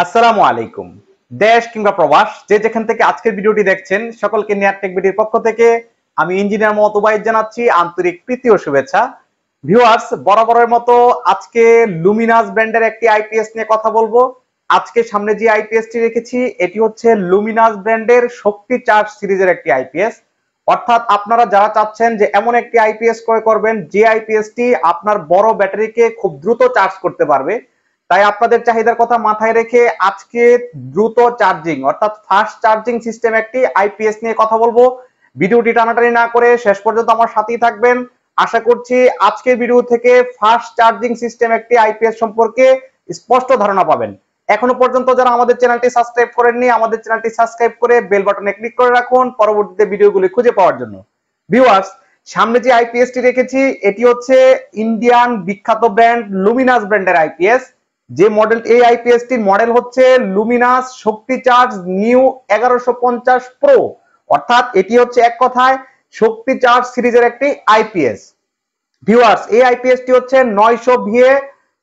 আসসালামু আলাইকুম। দেশ কিংবা প্রবাস যে যেখান থেকে আজকের ভিডিওটি দেখছেন সকলকে নিয়ার টেক ভিডিওর পক্ষ থেকে আমি ইঞ্জিনিয়ার মোহাম্মদ ওবাইদ জানাচ্ছি আন্তরিক প্রীতি ও শুভেচ্ছা। ভিউয়ার্স, বরাবরের মতো আজকে লুমিনাস ব্র্যান্ডের একটি আইপিএস নিয়ে কথা বলবো। আজকে সামনে যে আইপিএসটি রেখেছি এটি হচ্ছে লুমিনাস ব্র্যান্ডের শক্তি চার্জ সিরিজের একটি আইপিএস। অর্থাৎ আপনারা যারা চাচ্ছেন যে এমন একটি আইপিএস ক্রয় করবেন যে আইপিএসটি আপনার বড় ব্যাটারিকে খুব দ্রুত চার্জ করতে পারবে, তাই আপনাদের চাহিদার কথা মাথায় রেখে আজকে দ্রুত চার্জিং অর্থাৎ ফাস্ট চার্জিং সিস্টেম একটি আইপিএস নিয়ে কথা বলবো। ভিডিওটি টানাটানি না করে শেষ পর্যন্ত আমার সাথেই থাকবেন। আশা করছি আজকের ভিডিও থেকে ফাস্ট চার্জিং সিস্টেম একটি আইপিএস সম্পর্কে স্পষ্ট ধারণা পাবেন। এখনো পর্যন্ত যারা আমাদের চ্যানেলটি সাবস্ক্রাইব করেননি আমাদের চ্যানেলটি সাবস্ক্রাইব করে বেল বাটনে ক্লিক করে রাখুন পরবর্তীতে ভিডিওগুলি খুঁজে পাওয়ার জন্য। ভিউয়ার্স, সামনে যে আইপিএসটি রেখেছি এটি হচ্ছে ইন্ডিয়ান বিখ্যাত ব্র্যান্ড লুমিনাস ব্র্যান্ডের আইপিএস। যে মডেল এই আইপিএসটির মডেল হচ্ছে লুমিনাস শক্তি চার্জ নিউ 1150 প্রো। অর্থাৎ এটি হচ্ছে এক কথায় শক্তি চার্জ সিরিজের একটি আইপিএস। ভিউয়ার্স, এই আইপিএসটি হচ্ছে 900 ভিএ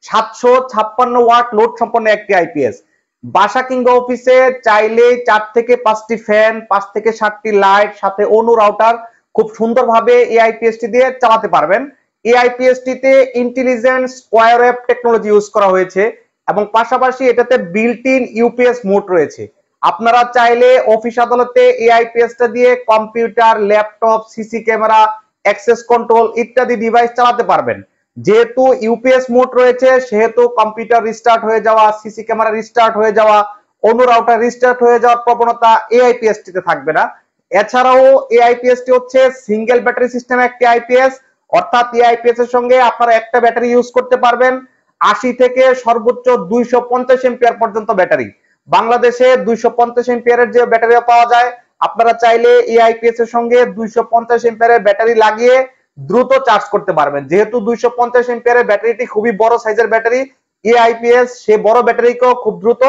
756 ওয়াট লোড সম্পন্ন একটি আইপিএস। বাসা কিংবা অফিসে চাইলে 4 থেকে 5টি ফ্যান, 5 থেকে 7টি লাইট সাথে অনু রাউটার খুব সুন্দরভাবে এই আইপিএসটি দিয়ে চালাতে পারবেন। এই আইপিএসটিতে intelligent square wave technology use করা হয়েছে এবং পাশাপাশি এটাতে বিল্ট ইন ইউপিএস মোড রয়েছে। আপনারা চাইলে অফিস আদালতে এই আইপিএসটা দিয়ে computer, laptop, CC camera, access control ইত্যাদি ডিভাইস চালাতে পারবেন। যেহেতু ইউপিএস মোড রয়েছে সেহেতু কম্পিউটার রিস্টার্ট হয়ে যাওয়া, সিসি ক্যামেরা রিস্টার্ট হয়ে যাওয়া, অন্য রাউটার রিস্টার্ট হয়ে যাওয়ার প্রবণতা এই আইপিএসটিতে থাকবে না। এছাড়াও এই আইপিএসটি হচ্ছে সিঙ্গেল ব্যাটারি সিস্টেম একটি আইপিএস। অর্থাৎ এই আইপিএস এর সঙ্গে আপনারা একটা ব্যাটারি ইউজ করতে পারবেন। 80 থেকে সর্বোচ্চ 250 এম্পিয়ার পর্যন্ত ব্যাটারি। বাংলাদেশে 250 এম্পিয়ারের যে ব্যাটারি পাওয়া যায়, আপনারা চাইলে এই আইপিএস এর সঙ্গে 250 এম্পিয়ারের ব্যাটারি লাগিয়ে দ্রুত চার্জ করতে পারবেন। যেহেতু 250 এম্পিয়ারের ব্যাটারিটি খুবই বড় সাইজের ব্যাটারি, এই আইপিএস সে বড় ব্যাটারিকেও খুব দ্রুত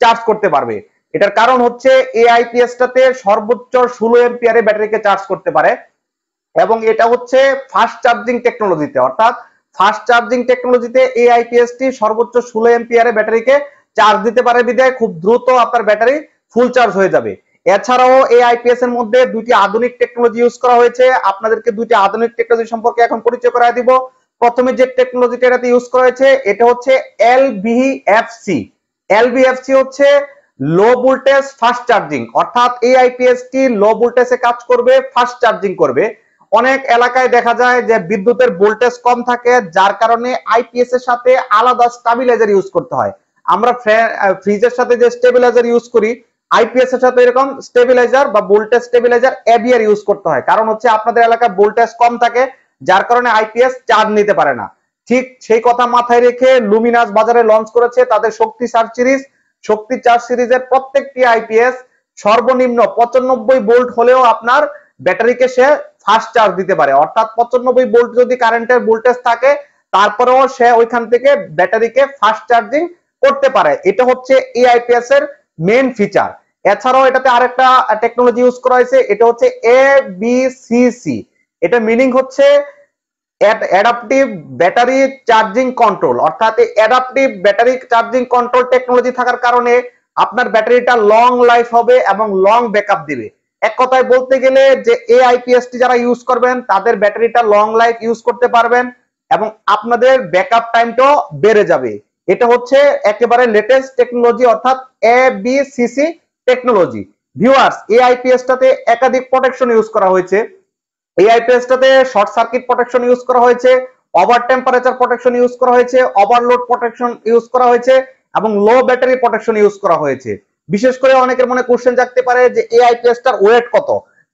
চার্জ করতে পারবে। এটার কারণ হচ্ছে এই আইপিএসটাতে সর্বোচ্চ 16 এম্পিয়ারের ব্যাটারিকে চার্জ করতে পারে এবং এটা হচ্ছে ফাস্ট চার্জিং টেকনোলজিতে। অর্থাৎ ফাস্ট চার্জিং টেকনোলজিতে এই আইপিএসটি সর্বোচ্চ 16 এম্পিয়ারের ব্যাটারিকে চার্জ দিতে পারে বিধায় খুব দ্রুত আপনার ব্যাটারি ফুল চার্জ হয়ে যাবে। এছাড়াও এই আইপিএস এর মধ্যে দুটি আধুনিক টেকনোলজি ইউজ করা হয়েছে। আপনাদেরকে দুটি আধুনিক টেকনোলজি সম্পর্কে এখন পরিচয় করায় দিব। প্রথমে যে টেকনোলজিটা এটাতে ইউজ করা হয়েছে এটা হচ্ছে এলবিএফসি। এলবিএফসি হচ্ছে লো ভোল্টেজ ফাস্ট চার্জিং। অর্থাৎ এই আইপিএসটি লো ভোল্টেজে কাজ করবে, ফাস্ট চার্জিং করবে। অনেক এলাকায় দেখা যায় যে বিদ্যুতের ভোল্টেজ কম থাকে, যার কারণে আইপিএস এর সাথে আলাদা স্টেবিলাইজার ইউজ করতে হয়। আমরা ফ্রিজের সাথে যে স্টেবিলাইজার ইউজ করি, আইপিএস এর সাথে এরকম স্টেবিলাইজার বা ভোল্টেজ স্টেবিলাইজার এবিআর ইউজ করতে হয়। কারণ হচ্ছে আপনাদের এলাকায় ভোল্টেজ কম থাকে, যার কারণে আইপিএস চার্জ নিতে পারে না। ঠিক সেই কথা মাথায় রেখে লুমিনাস বাজারে লঞ্চ করেছে তাদের শক্তি চার্জ সিরিজ। শক্তি চার্জ সিরিজের প্রত্যেকটি আইপিএস সর্বনিম্ন 95 ভোল্ট হলেও আপনার ব্যাটারিকে সে ফাস্ট চার্জ দিতে পারে। অর্থাৎ 95 ভোল্ট যদি কারেন্টের ভোল্টেজ থাকে তারপরেও সে ওইখান থেকে ব্যাটারিকে ফাস্ট চার্জিং করতে পারে। এটা হচ্ছে এই আইপিএস এর মেইন ফিচার। এছাড়াও এটাতে আরেকটা টেকনোলজি ইউজ করা হয়েছে, এটা হচ্ছে এবিসিসি। এটা মিনিং হচ্ছে অ্যাডাপটিভ ব্যাটারি চার্জিং কন্ট্রোল। অর্থাৎ adaptive battery charging control technology থাকার কারণে আপনার ব্যাটারিটা লং লাইফ হবে এবং লং ব্যাকআপ দিবে। এক কথায় বলতে গেলে যে এই আইপিএসটি যারা ইউজ করবেন তাদের ব্যাটারিটা লং লাইফ ইউজ করতে পারবেন এবং আপনাদের ব্যাকআপ টাইমটাও বেড়ে যাবে। এটা হচ্ছে একেবারে লেটেস্ট টেকনোলজি, অর্থাৎ এবিসিসি টেকনোলজি। ভিউয়ার্স, এই আইপিএসটাতে একাধিক প্রোটেকশন ইউজ করা হয়েছে। এই আইপিএসটাতে শর্ট সার্কিট প্রোটেকশন ইউজ করা হয়েছে, ওভার টেম্পারেচার প্রোটেকশন ইউজ করা হয়েছে, ওভারলোড প্রোটেকশন ইউজ করা হয়েছে এবং লো ব্যাটারি প্রোটেকশন ইউজ করা হয়েছে। বিশেষ করে অনেকের মনে কোশ্চেন জাগতে পারে যে এই আইপিএসটার ওয়েট কত।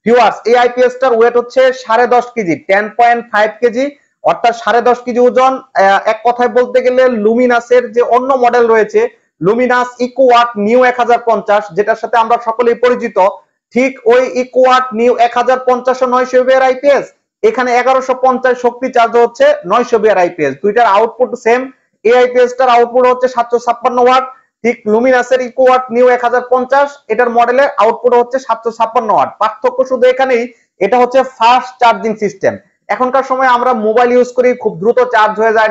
ভিউয়ার্স, এই আইপিএসটার ওয়েট হচ্ছে 10.5 কেজি, 10.5 কেজি। অর্থাৎ 10.5 কেজি ওজন। এক কথায় বলতে গেলে লুমিনাসের যে অন্য মডেল রয়েছে লুমিনাস ইকোওয়াট নিউ 1050, যেটার সাথে আমরা সকলেই পরিচিত, ঠিক ওই ইকোওয়াট নিউ 1050 900 ভিআর আইপিএস। এখানে 1150 শক্তি চার্জ হচ্ছে 900 ভিআর আইপিএস। দুইটার আউটপুট সেম। এই আইপিএসটার আউটপুট হচ্ছে 756 ওয়াট। ঠিক লুমিনাসের ইকোওয়াট নিউ 1050 এটার মডেলের আউটপুট হচ্ছে 756 ওয়াট। পার্থক্য শুধু এখানেই, এটা হচ্ছে ফাস্ট চার্জিং সিস্টেম। এখনকার সময় আমরা মোবাইল ইউজ করি, খুব দ্রুত চার্জ হয়ে যায়।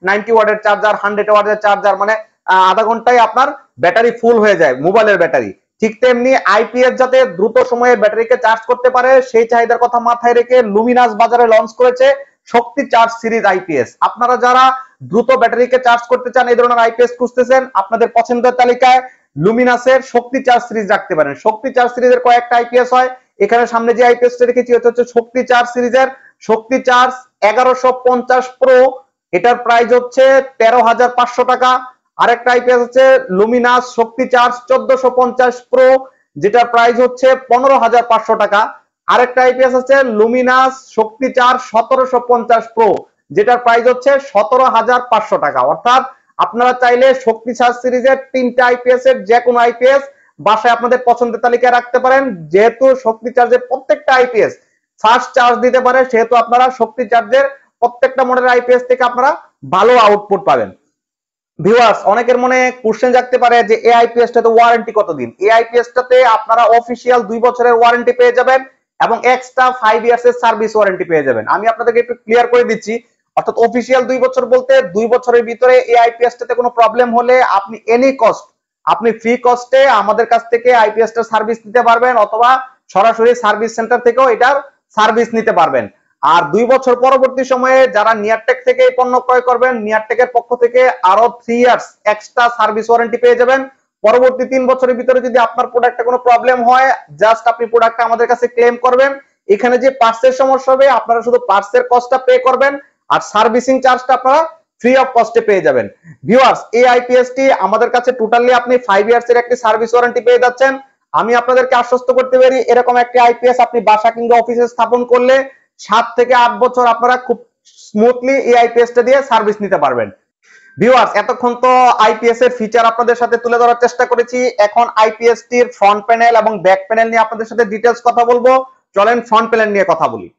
90 ওয়াটের চার্জার, 100 ওয়াটের চার্জার, মানে আধা ঘন্টায় আপনার ব্যাটারি ফুল হয়ে যায় মোবাইলের ব্যাটারি। ঠিক তেমনি আইপিএস যাতে দ্রুত সময়ে ব্যাটারিকে চার্জ করতে পারে সেই চাহিদার কথা মাথায় রেখে লুমিনাস বাজারে লঞ্চ করেছে শক্তি চার্জ সিরিজ আইপিএস। আপনারা যারা দ্রুত ব্যাটারিকে চার্জ করতে চান, এই ধরনের আইপিএস খুঁজতেছেন, আপনাদের পছন্দের তালিকায় লুমিনাসের শক্তি চার্জ সিরিজ রাখতে পারেন। শক্তি চার্জ সিরিজের কয়েকটা আইপিএস হয়, এখানে সামনে যে আইপিএসটা রেখেছি এটা হচ্ছে শক্তি চার্জ সিরিজের শক্তি চার্জ 1150 প্রো, এটার প্রাইস হচ্ছে 13,500 টাকা। আরেকটা আইপিএস হচ্ছে লুমিনাস শক্তি চার্জ 1450 প্রো, যেটার প্রাইস হচ্ছে 15,500 টাকা। আরেকটা আইপিএস আছে লুমিনাস শক্তি চার্জ 1750 প্রো, যেটার প্রাইস হচ্ছে 17,500 টাকা। অর্থাৎ আপনারা চাইলে শক্তি চার্জ সিরিজের 3টা আইপিএস এর যে কোনো আইপিএস বাসায় আপনাদের পছন্দের তালিকায় রাখতে পারেন। যেহেতু শক্তি চার্জের প্রত্যেকটা আইপিএস ফাস্ট চার্জ দিতে পারে, সেহেতু আপনারা শক্তি চার্জের প্রত্যেকটা মডেলের আইপিএস থেকে আপনারা ভালো আউটপুট পাবেন। ভিউয়ার্স, অনেকের মনে কোশ্চেন জাগতে পারে যে এই আইপিএসটাতে ওয়ারেন্টি কতদিন? এই আইপিএসটাতে আপনারা অফিশিয়াল 2 বছরের ওয়ারেন্টি পেয়ে যাবেন এবং এক্সট্রা 5 ইয়ার্স এর সার্ভিস ওয়ারেন্টি পেয়ে যাবেন। আমি আপনাদেরকে একটু ক্লিয়ার করে দিচ্ছি, অর্থাৎ অফিশিয়াল 2 বছর বলতে 2 বছরের ভিতরে এই আইপিএসটাতে কোনো প্রবলেম হলে আপনি এনি কস্ট, আপনি ফ্রি কস্টে আমাদের কাছ থেকে আইপিএসটা সার্ভিস নিতে পারবেন, অথবা সরাসরি সার্ভিস সেন্টার থেকেও এটার সার্ভিস নিতে পারবেন। আর 2 বছর পরবর্তী সময়ে যারা নিয়ারটেক থেকে এই পণ্য ক্রয় করবেন, নিয়ারটেকের পক্ষ থেকে আরো 3 ইয়ার্স এক্সট্রা সার্ভিস ওয়ারেন্টি পেয়ে যাবেন। পরবর্তী 3 বছরের ভিতরে যদি আপনার প্রোডাক্টে কোনো প্রবলেম হয়, জাস্ট আপনি প্রোডাক্টটা আমাদের কাছে ক্লেম করবেন। এখানে যে পার্টসের সমস্যা হবে আপনারা শুধু পার্টসের কস্টটা পে করবেন, আর সার্ভিসিং চার্জটা আপনারা ফ্রি অফ কস্টে পেয়ে যাবেন। ভিউয়ার্স, এই আইপিএসটি আমাদের কাছে টোটালি আপনি 5 ইয়ার্স এর একটি সার্ভিস ওয়ারেন্টি পেয়ে যাচ্ছেন। আমি আপনাদেরকে আশ্বস্ত করতে পারি, এরকম একটি আইপিএস আপনি বাসা কিংবা অফিসে স্থাপন করলে 7 থেকে 8 বছর আপনারা খুব স্মুথলি এই আইপিএসটা দিয়ে সার্ভিস নিতে পারবেন। ভিউয়ার্স, এতক্ষণ তো আইপিএস এর ফিচার আপনাদের সাথে তুলে ধরার চেষ্টা করেছি। এখন আইপিএস টির ফ্রন্ট প্যানেল এবং ব্যাক প্যানেল নিয়ে আপনাদের সাথে ডিটেইলস কথা বলবো। চলেন ফ্রন্ট প্যানেল নিয়ে কথা বলি।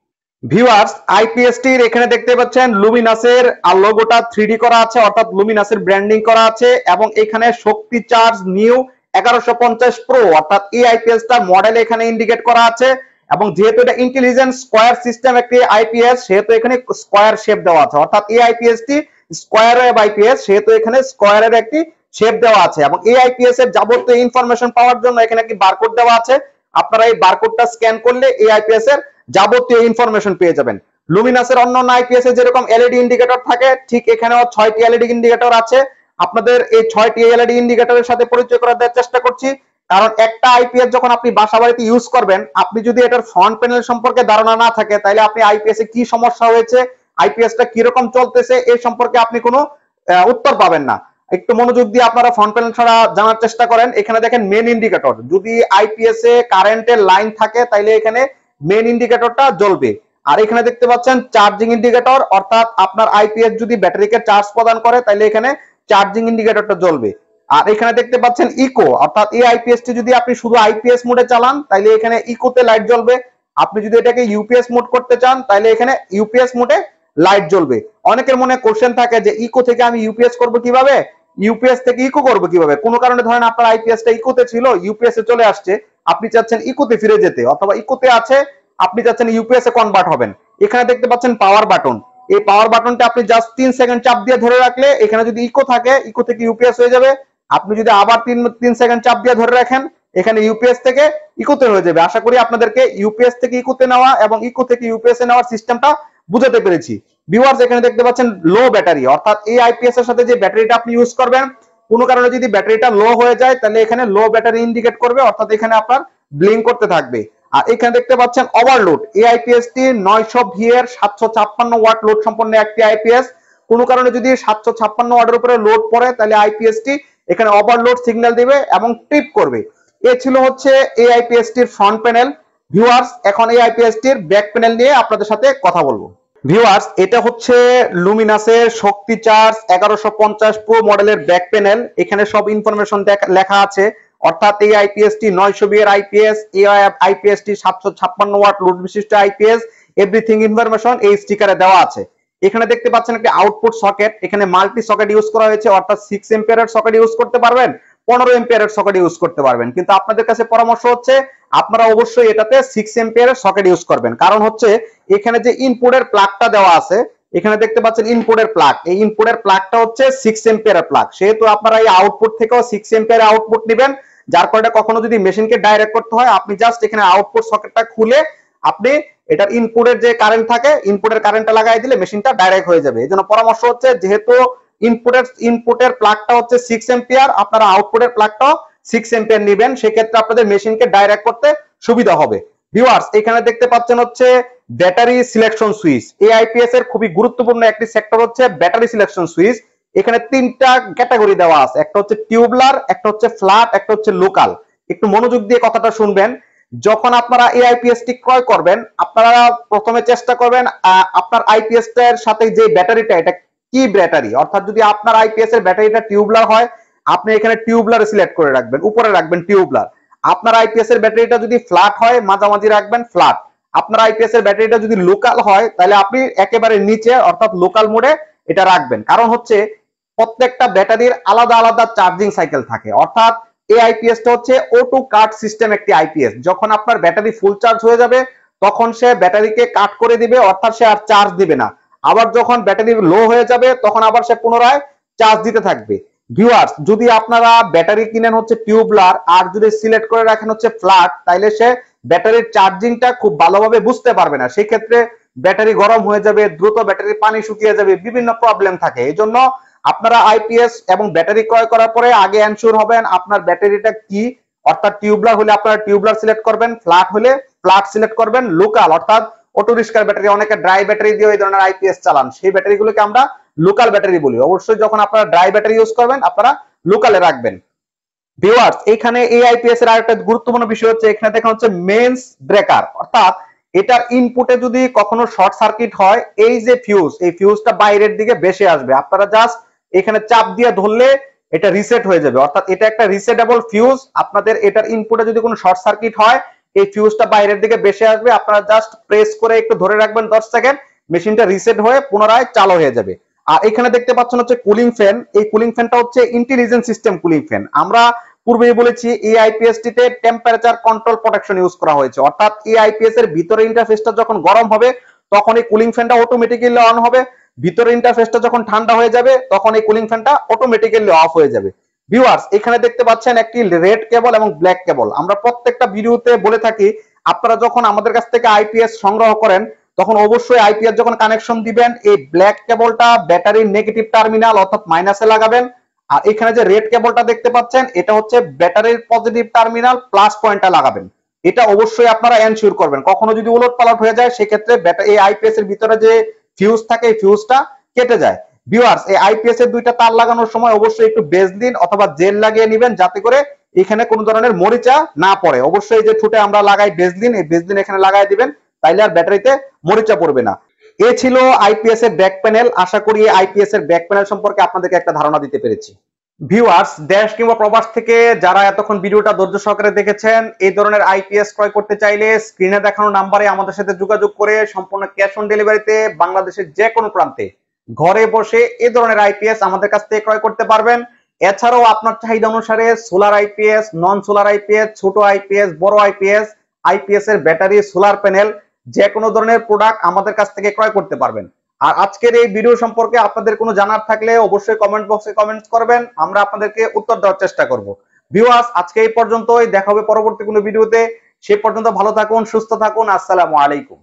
ভিউয়ার্স, আইপিএস টির এখানে দেখতে পাচ্ছেন লুমিনাসের লোগোটা 3D করা আছে, অর্থাৎ লুমিনাসের ব্র্যান্ডিং করা আছে, এবং এখানে শক্তি চার্জ নিউ 1150 প্রো অর্থাৎ এই আইপিএসটার মডেল এখানে ইন্ডিকেট করা আছে। এবং যেহেতু এটা ইন্টেলিজেন্ট স্কয়ার সিস্টেম একটি আইপিএস, সেহেতু এখানে স্কয়ার শেপ দেওয়া আছে, অর্থাৎ এই আইপিএসটি স্কয়ার ওয়েভ আইপিএস, সেহেতু এখানে স্কয়ারের একটি শেপ দেওয়া আছে। এবং এই আইপিএস এর যাবতীয় ইনফরমেশন পাওয়ার জন্য এখানে একটি বারকোড দেওয়া আছে। আপনারা এই বারকোডটা স্ক্যান করলে এই আইপিএস এর যাবতীয় ইনফরমেশন পেয়ে যাবেন। লুমিনাসের অন্যান্য আইপিএস এ যেরকম এলইডি ইন্ডিকেটর থাকে, ঠিক এখানেও 6টি এলইডি ইন্ডিকেটর আছে। আপনাদের এই 6টি এলইডি ইন্ডিকেটরের সাথে পরিচয় করার চেষ্টা করছি, কারণ একটা আইপিএস যখন আপনি বাসা বাড়িতে ইউজ করবেন, আপনি যদি এটার ফ্রন্ট প্যানেল সম্পর্কে ধারণা না থাকে, তাহলে আপনি আইপিএস এ কি সমস্যা হয়েছে, আইপিএসটা কিরকম চলতেছে এই সম্পর্কে আপনি কোনো উত্তর পাবেন না। একটু মনোযোগ দিয়ে আপনারা ফ্রন্ট প্যানেল ছাড়া জানার চেষ্টা করেন। এখানে দেখেন মেন ইন্ডিকেটর, যদি আইপিএস এ কারেন্টের লাইন থাকে তাহলে এখানে মেন ইন্ডিকেটরটা জ্বলবে। আর এখানে দেখতে পাচ্ছেন চার্জিং ইন্ডিকেটর, অর্থাৎ আপনার আইপিএস যদি ব্যাটারিকে চার্জ প্রদান করে তাহলে এখানে চার্জিং ইন্ডিকেটরটা জ্বলবে। আর এখানে দেখতে পাচ্ছেন ইকো, অর্থাৎ এই আইপিএসটি যদি আপনি শুধু আইপিএস মোডে চালান তাহলে এখানে ইকোতে লাইট জ্বলবে। আপনি যদি এটাকে ইউপিএস মোড করতে চান তাহলে এখানে ইউপিএস মোডে লাইট জ্বলবে। অনেকের মনে কোশ্চেন থাকে যে ইকো থেকে আমি ইউপিএস করব কিভাবে, ইউপিএস থেকে ইকো করব কিভাবে। কোনো কারণে ধরেন আপনার আইপিএসটা ইকোতে ছিল, ইউপিএস এ চলে আসছে, আপনি চাচ্ছেন ইকোতে ফিরে যেতে, অথবা ইকোতে আছে আপনি চাচ্ছেন ইউপিএস এ কনভার্ট হবেন। এখানে দেখতে পাচ্ছেন পাওয়ার বাটন, এই পাওয়ার বাটনটা আপনি জাস্ট 3 সেকেন্ড চাপ দিয়ে ধরে রাখলে এখানে যদি ইকো থাকে, ইকো থেকে ইউপিএস হয়ে যাবে। আপনি যদি আবার 3 সেকেন্ড চাপ দিয়ে ধরে রাখেন, এখানে ইউপিএস থেকে ইকোতে হয়ে যাবে। আশা করি আপনাদেরকে ইউপিএস থেকে ইকোতে নেওয়া এবং ইকো থেকে ইউপিএস এ নেওয়ার সিস্টেমটা বুঝাতে পেরেছি। ভিউয়ার্স, এখানে দেখতে পাচ্ছেন লো ব্যাটারি, অর্থাৎ এই আইপিএস এর সাথে যে ব্যাটারিটা আপনি ইউজ করবেন, কোনো কারণে যদি ব্যাটারিটা লো হয়ে যায় তাহলে এখানে লো ব্যাটারি ইন্ডিকেট করবে, অর্থাৎ এখানে আপনার ব্লিঙ্ক করতে থাকবে। আর এখানে দেখতে পাচ্ছেন ওভারলোড, এই আইপিএস টি 900V এর 756 ওয়াট লোড সম্পন্ন একটি আইপিএস। কোনো কারণে যদি 756 ওয়াটের উপরে লোড পড়ে তাহলে আইপিএস টি এখানে ওভারলোড সিগন্যাল দিবে এবং ট্রিপ করবে। এ ছিল হচ্ছে এই আইপিএস টির ফ্রন্ট প্যানেল। ভিউয়ার্স, এখন এই আইপিএস টির ব্যাক প্যানেল নিয়ে আপনাদের সাথে কথা বলবো। ভিউয়ার্স, এটা হচ্ছে লুমিনাসের শক্তি চার্জ 1150 প্রো মডেলের ব্যাক প্যানেল। এখানে সব ইনফরমেশন লেখা আছে, অর্থাৎ এই আইপিএস টি 900V এর আইপিএস, এই আইপিএস টি 756 ওয়াট লোড বিশিষ্ট আইপিএস, এভরিথিং ইনফরমেশন এই স্টিকারে দেওয়া আছে। এখানে দেখতে পাচ্ছেন একটা আউটপুট সকেট, এখানে মাল্টি সকেট ইউজ করা হয়েছে, অর্থাৎ 6 এম্পিয়ারের সকেট ইউজ করতে পারবেন, 15 এম্পিয়ারের সকেট ইউজ করতে পারবেন। কিন্তু আপনাদের কাছে পরামর্শ হচ্ছে আপনারা অবশ্যই এটাতে 6 এম্পিয়ারের সকেট ইউজ করবেন, কারণ হচ্ছে এখানে যে ইনপুটের প্লাগটা দেওয়া আছে, এখানে দেখতে পাচ্ছেন ইনপুটের প্লাগ, এই ইনপুটের প্লাগটা হচ্ছে 6 এম্পিয়ারের প্লাগ, সেহেতু আপনারা এই আউটপুট থেকেও 6 এম্পিয়ারের আউটপুট নেবেন, যার কারণে কখনো যদি মেশিনকে ডাইরেক্ট করতে হয় আপনি জাস্ট এখানে আউটপুট সকেটটা খুলে আপনি এটার ইনপুটের যে কারেন্ট থাকে ইনপুটের কারেন্টটা লাগাই দিলে মেশিনটা ডাইরেক্ট হয়ে যাবে। এজন্য পরামর্শ হচ্ছে যেহেতু ইনপুটের প্লাগটা হচ্ছে 6 এম্পিয়ার, আপনারা আউটপুটের প্লাগটাও 6 এম্পিয়ার নেবেন, সেক্ষেত্রে আপনাদের মেশিনকে ডাইরেক্ট করতে সুবিধা হবে। ভিউয়ার্স এখানে দেখতে পাচ্ছেন হচ্ছে ব্যাটারি সিলেকশন সুইচ। এআইপিএস এর খুবই গুরুত্বপূর্ণ একটি সেক্টর হচ্ছে ব্যাটারি সিলেকশন সুইচ। এখানে তিনটা ক্যাটাগরি দেওয়া আছে, একটা হচ্ছে টিউবলার, একটা হচ্ছে ফ্ল্যাট, একটা হচ্ছে লোকাল। একটু মনোযোগ দিয়ে কথাটা শুনবেন। যখন আপনারা এআইপিএস টি ক্রয় করবেন আপনারা প্রথমে চেষ্টা করবেন আপনার আইপিএস এর সাথে যে ব্যাটারিটা এটা কি ব্যাটারি, অর্থাৎ যদি আপনার আইপিএস এর ব্যাটারিটা টিউবলার হয় আপনি এখানে টিউবলার সিলেক্ট করে রাখবেন, উপরে রাখবেন টিউবলার। আপনার আইপিএস এর ব্যাটারিটা যদি ফ্ল্যাট হয় মাঝামাঝি রাখবেন ফ্ল্যাট। আপনার আইপিএস এর ব্যাটারিটা যদি লোকাল হয় তাহলে আপনি একেবারে নিচে অর্থাৎ লোকাল মোডে এটা রাখবেন। কারণ হচ্ছে প্রত্যেকটা ব্যাটারির আলাদা আলাদা চার্জিং সাইকেল থাকে, অর্থাৎ এই আইপিএসটা হচ্ছে অটো কাট সিস্টেম একটি আইপিএস। যখন আপনার ব্যাটারি ফুল চার্জ হয়ে যাবে তখন সে ব্যাটারিকে কাট করে দিবে, অর্থাৎ সে আর চার্জ দিবে না। আবার যখন ব্যাটারি লো হয়ে যাবে তখন আবার সে পুনরায় চার্জ দিতে থাকবে। ভিউয়ার্স যদি আপনারা ব্যাটারি কিনেন হচ্ছে টিউবলার আর যদি সিলেক্ট করে রাখেন হচ্ছে ফ্ল্যাট, তাইলে সে ব্যাটারির চার্জিংটা খুব ভালোভাবে বুঝতে পারবে না, সেই ক্ষেত্রে ব্যাটারি গরম হয়ে যাবে, দ্রুত ব্যাটারির পানি শুকিয়ে যাবে, বিভিন্ন প্রবলেম থাকে। এই জন্য আপনারা আইপিএস এবং ব্যাটারি ক্রয় করার পরে আগে এনশিওর হবেন আপনার ব্যাটারিটা কি, অর্থাৎ টিউবলার হলে আপনারা টিউবলার সিলেক্ট করবেন, ফ্ল্যাট হলে ফ্ল্যাট সিলেক্ট করবেন, লোকাল অর্থাৎ অটো রিক্সার ব্যাটারি, অনেকে ড্রাই ব্যাটারি দিয়ে এই ধরনের আইপিএস চালান, সেই ব্যাটারিগুলোকে আমরা লোকাল ব্যাটারি বলি। অবশ্যই যখন আপনারা ড্রাই ব্যাটারি ইউজ করবেন আপনারা লোকালে রাখবেন। ভিউয়ার্স এখানে এই আইপিএস এর আরেকটা গুরুত্বপূর্ণ বিষয় হচ্ছে এখানে দেখা হচ্ছে মেইনস ব্রেকার, অর্থাৎ এটার ইনপুটে যদি কখনো শর্ট সার্কিট হয় এই যে ফিউজ, এই ফিউজটা বাইরের দিকে বেশি আসবে, আপনারা জাস্ট এখানে চাপ দিয়ে ধরলে এটা রিসেট হয়ে যাবে, অর্থাৎ এটা একটা রিসেটেবল ফিউজ। আপনাদের এটার ইনপুটে যদি কোনো শর্ট সার্কিট হয় এই ফিউজটা বাইরের দিকে বেশি আসবে, আপনারা জাস্ট প্রেস করে একটু ধরে রাখবেন 10 সেকেন্ড, মেশিনটা রিসেট হয়ে পুনরায় চালু হয়ে যাবে। আর এখানে দেখতে পাচ্ছেন হচ্ছে কুলিং ফ্যান, এই কুলিং ফ্যানটা হচ্ছে ইন্টেলিজেন্ট সিস্টেম কুলিং ফ্যান। আমরা পূর্বেই বলেছি এই আইপিএস টিতে টেম্পারেচার কন্ট্রোল প্রোটেকশন ইউজ করা হয়েছে, অর্থাৎ এই আইপিএস এর ভিতরে ইন্টারফেসটা যখন গরম হবে তখন এই কুলিং ফ্যানটা অটোমেটিক্যালি অন হবে, ভিতরে ইন্টারফেসটা যখন ঠান্ডা হয়ে যাবে তখন এই কুলিং ফ্যানটা অটোমেটিক্যালি অফ হয়ে যাবে। ভিউয়ার্স এখানে দেখতে পাচ্ছেন একটি রেড কেবল এবং ব্ল্যাক কেবল। আমরা প্রত্যেকটা ভিডিওতে বলে থাকি আপনারা যখন আমাদের কাছ থেকে আইপিএস সংগ্রহ করেন তখন অবশ্যই আইপিএস যখন কানেকশন দিবেন এই ব্ল্যাক কেবলটা ব্যাটারির নেগেটিভ টার্মিনাল অর্থাৎ মাইনাসে লাগাবেন, আর এখানে যে রেড কেবলটা দেখতে পাচ্ছেন এটা হচ্ছে ব্যাটারির পজিটিভ টার্মিনাল প্লাস পয়েন্টটা লাগাবেন। এটা অবশ্যই আপনারা এনশিওর করবেন, কখনো যদি উলটপালট হয়ে যায় সেক্ষেত্রে এই আইপিএস এর ভিতরে যে ফিউজ থাকে এই ফিউজটা কেটে যায়। ভিউয়ার্স এই আইপিএস এর দুইটা তার লাগানোর সময় অবশ্যই একটু বেসলিন অথবা জেল লাগিয়ে নেবেন যাতে করে এখানে কোনো ধরনের মরিচা না পড়ে। অবশ্যই যে ঠোঁটে আমরা লাগাই বেসলিন, এই বেসলিন এখানে লাগাই দিবেন, তাইলে আর ব্যাটারিতে মরিচা পড়বে না। এ ছিল আইপিএস এর ব্যাক প্যানেল। আশা করি আইপিএস এর ব্যাক প্যানেল সম্পর্কে আপনাদেরকে একটা ধারণা দিতে পেরেছি। ভিউয়ার্স দেশ কিংবা প্রবাস থেকে যারা এতক্ষণ ভিডিওটা ধৈর্য সহকারে দেখেছেন, এই ধরনের আইপিএস ক্রয় করতে চাইলে স্ক্রিনে দেখানো নাম্বারে আমাদের সাথে যোগাযোগ করে সম্পূর্ণ ক্যাশ অন ডেলিভারিতে বাংলাদেশের যে কোনো প্রান্তে ঘরে বসে এই ধরনের আইপিএস আমাদের কাছ থেকে ক্রয় করতে পারবেন। এছাড়াও আপনার চাহিদা অনুসারে সোলার আইপিএস, নন সোলার আইপিএস, ছোট আইপিএস, বড় আইপিএস, আইপিএস এর ব্যাটারি, সোলার প্যানেল, যে কোনো ধরনের প্রোডাক্ট আমাদের কাছ থেকে ক্রয় করতে পারবেন। আর আজকের এই ভিডিও সম্পর্কে আপনাদের কোনো জানার থাকলে অবশ্যই কমেন্ট বক্সে কমেন্টস করবেন, আমরা আপনাদেরকে উত্তর দেওয়ার চেষ্টা করব। ভিউয়ার্স আজকে এই পর্যন্তই, দেখা হবে পরবর্তী কোনো ভিডিওতে। সে পর্যন্ত ভালো থাকুন, সুস্থ থাকুন, আসসালামু আলাইকুম।